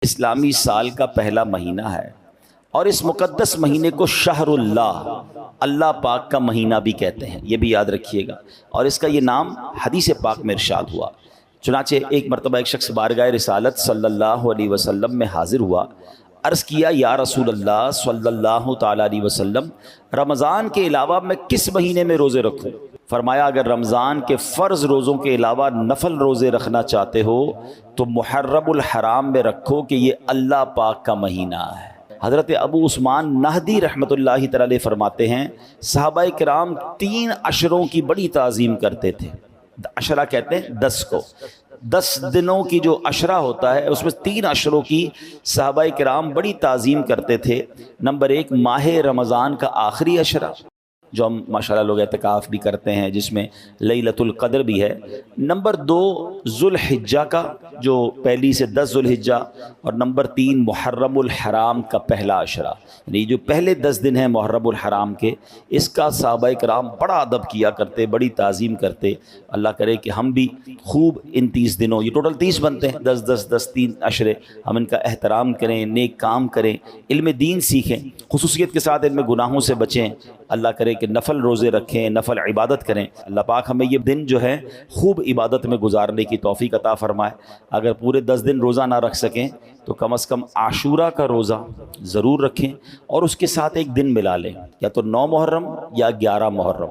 اسلامی سال کا پہلا مہینہ ہے اور اس مقدس مہینے کو شہر اللہ، اللہ پاک کا مہینہ بھی کہتے ہیں، یہ بھی یاد رکھیے گا۔ اور اس کا یہ نام حدیث پاک میں ارشاد ہوا۔ چنانچہ ایک مرتبہ ایک شخص بارگاہ رسالت صلی اللہ علیہ وسلم میں حاضر ہوا، عرض کیا یا رسول اللہ صلی اللہ تعالی علیہ وسلم، رمضان کے علاوہ میں کس مہینے میں روزے رکھوں؟ فرمایا اگر رمضان کے فرض روزوں کے علاوہ نفل روزے رکھنا چاہتے ہو تو محرم الحرام میں رکھو کہ یہ اللہ پاک کا مہینہ ہے۔ حضرت ابو عثمان نہدی رحمۃ اللہ تعالی فرماتے ہیں صحابہ کرام 3 عشروں کی بڑی تعظیم کرتے تھے۔ عشرہ کہتے ہیں 10 کو، 10 دنوں کی جو عشرہ ہوتا ہے اس میں 3 عشروں کی صحابہ کرام بڑی تعظیم کرتے تھے۔ نمبر 1 ماہ رمضان کا آخری عشرہ، جو ہم ماشاءاللہ لوگ اعتکاف بھی کرتے ہیں، جس میں لیلۃ القدر بھی ہے۔ نمبر 2 ذوالحجہ کا، جو پہلی سے 10 ذوالحجہ، اور نمبر 3 محرم الحرام کا پہلا عشرہ، یعنی جو پہلے 10 دن ہیں محرم الحرام کے، اس کا صحابہ کرام بڑا ادب کیا کرتے، بڑی تعظیم کرتے۔ اللہ کرے کہ ہم بھی خوب ان 30 دنوں، یہ ٹوٹل 30 بنتے ہیں، 10 10 10 3 عشرے، ہم ان کا احترام کریں، نیک کام کریں، علم دین سیکھیں، خصوصیت کے ساتھ ان میں گناہوں سے بچیں۔ اللہ کرے کہ نفل روزے رکھیں، نفل عبادت کریں۔ اللہ پاک ہمیں یہ دن جو ہے خوب عبادت میں گزارنے کی توفیق عطا فرمائے۔ اگر پورے 10 دن روزہ نہ رکھ سکیں تو کم از کم عاشورہ کا روزہ ضرور رکھیں، اور اس کے ساتھ ایک دن ملا لیں، یا تو 9 محرم یا 11 محرم۔